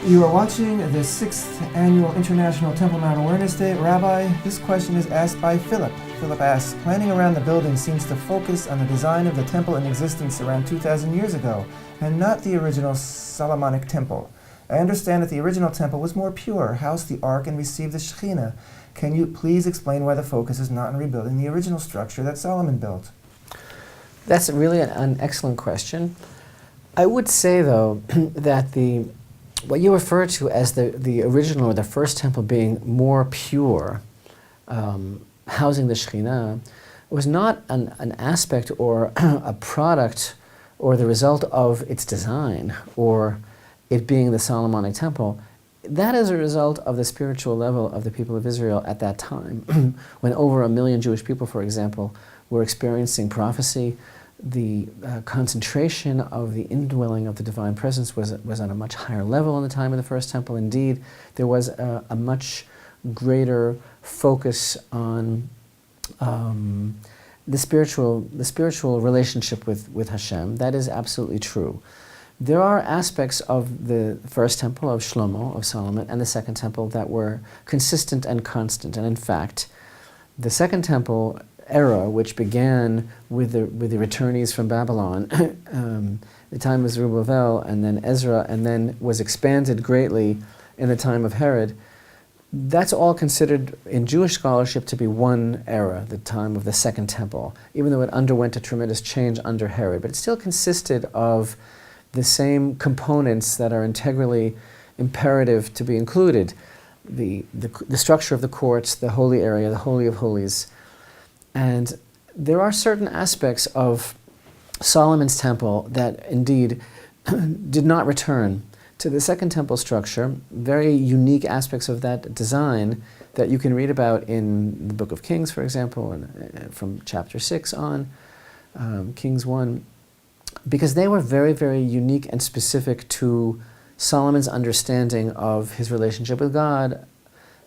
You are watching the 6th Annual International Temple Mount Awareness Day. Rabbi, this question is asked by Philip. Philip asks, planning around the building seems to focus on the design of the temple in existence around 2,000 years ago, and not the original Solomonic temple. I understand that the original temple was more pure, housed the ark, and received the Shekhinah. Can you please explain why the focus is not on rebuilding the original structure that Solomon built? That's really an excellent question. I would say, though, that what you refer to as the original or the first temple being more pure, housing the Shekhinah, was not an aspect or a product or the result of its design or it being the Solomonic temple. That is a result of the spiritual level of the people of Israel at that time, when over 1 million Jewish people, for example, were experiencing prophecy. The concentration of the indwelling of the divine presence was on a much higher level in the time of the first temple. Indeed, there was a much greater focus on the spiritual relationship with Hashem. That is absolutely true. There are aspects of the first temple of Shlomo, of Solomon, and the second temple that were consistent and constant. And in fact, the second temple era, which began with the returnees from Babylon, the time of Zerubbabel and then Ezra, and then was expanded greatly in the time of Herod, that's all considered in Jewish scholarship to be one era, the time of the second temple, even though it underwent a tremendous change under Herod. But it still consisted of the same components that are integrally imperative to be included: the structure of the courts, the holy area, the Holy of Holies. And there are certain aspects of Solomon's temple that indeed did not return to the second temple structure, very unique aspects of that design that you can read about in the Book of Kings, for example, and from chapter 6 on, Kings 1, because they were very, very unique and specific to Solomon's understanding of his relationship with God.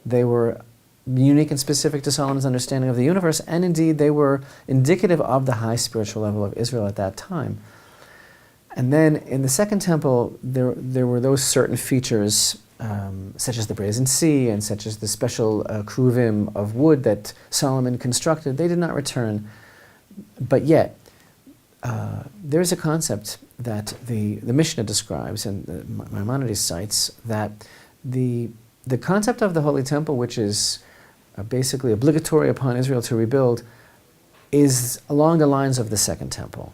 They were unique and specific to Solomon's understanding of the universe, and indeed they were indicative of the high spiritual level of Israel at that time. And then in the second temple, there were those certain features, such as the brazen sea and such as the special keruvim of wood that Solomon constructed. They did not return. But yet, there's a concept that the Mishnah describes and the Maimonides cites, that the concept of the Holy Temple, which is basically obligatory upon Israel to rebuild, is along the lines of the second temple.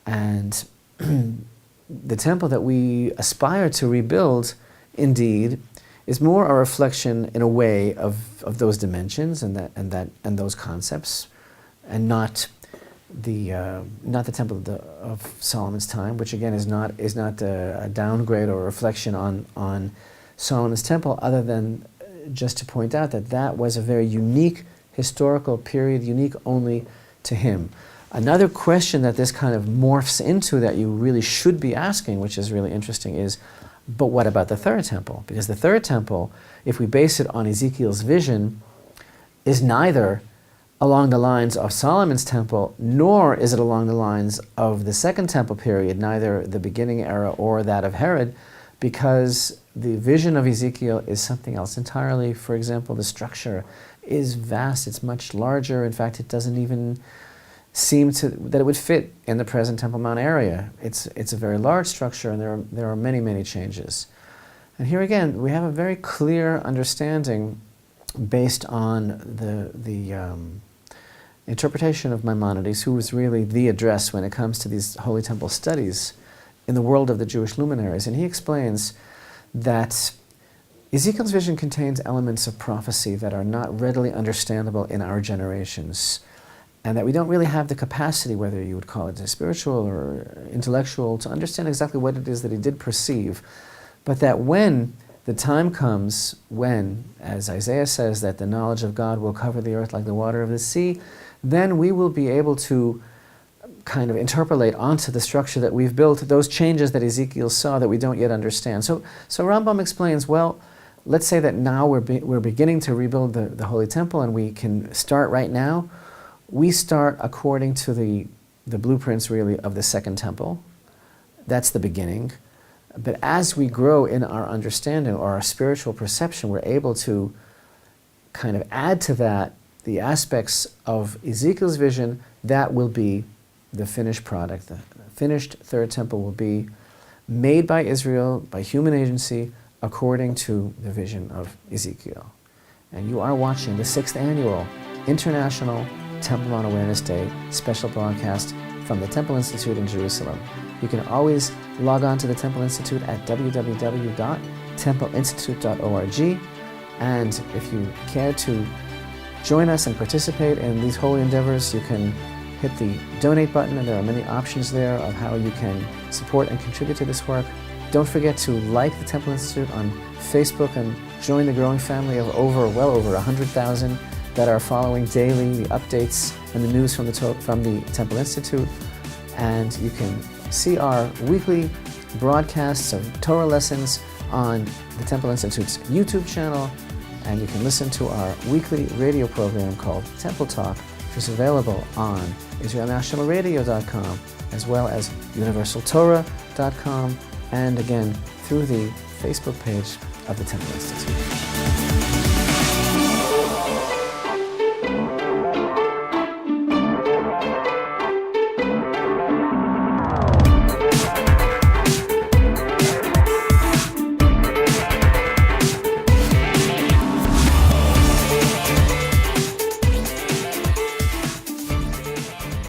And the temple that we aspire to rebuild, indeed, is more a reflection, in a way, of those dimensions and those concepts, and not the temple of Solomon's time, which again is not a downgrade or a reflection on Solomon's temple, other than just to point out that was a very unique historical period, unique only to him. Another question that this kind of morphs into that you really should be asking, which is really interesting, is, but what about the third temple? Because the third temple, if we base it on Ezekiel's vision, is neither along the lines of Solomon's temple, nor is it along the lines of the second temple period, neither the beginning era or that of Herod, because the vision of Ezekiel is something else entirely. For example, the structure is vast, it's much larger. In fact, it doesn't even seem that it would fit in the present Temple Mount area. It's a very large structure, and there are many, many changes. And here again, we have a very clear understanding based on the interpretation of Maimonides, who was really the address when it comes to these Holy Temple studies in the world of the Jewish luminaries. And he explains that Ezekiel's vision contains elements of prophecy that are not readily understandable in our generations, and that we don't really have the capacity, whether you would call it spiritual or intellectual, to understand exactly what it is that he did perceive. But that when the time comes when, as Isaiah says, that the knowledge of God will cover the earth like the water of the sea, then we will be able to kind of interpolate onto the structure that we've built those changes that Ezekiel saw that we don't yet understand. So Rambam explains, well, let's say that now we're beginning to rebuild the Holy Temple, and we can start right now. We start according to the the blueprints really of the Second Temple. That's the beginning. But as we grow in our understanding or our spiritual perception, we're able to kind of add to that the aspects of Ezekiel's vision that will be the finished product. The finished Third Temple will be made by Israel, by human agency, according to the vision of Ezekiel. And you are watching the 6th Annual International Temple Mount Awareness Day special broadcast from the Temple Institute in Jerusalem. You can always log on to the Temple Institute at www.templeinstitute.org. And if you care to join us and participate in these holy endeavors, you can hit the donate button, and there are many options there of how you can support and contribute to this work. Don't forget to like the Temple Institute on Facebook and join the growing family of well over 100,000 that are following daily the updates and the news from the Temple Institute. And you can see our weekly broadcasts of Torah lessons on the Temple Institute's YouTube channel, and you can listen to our weekly radio program called Temple Talk, which is available on IsraelNationalRadio.com, as well as UniversalTorah.com, and again through the Facebook page of the Temple Institute.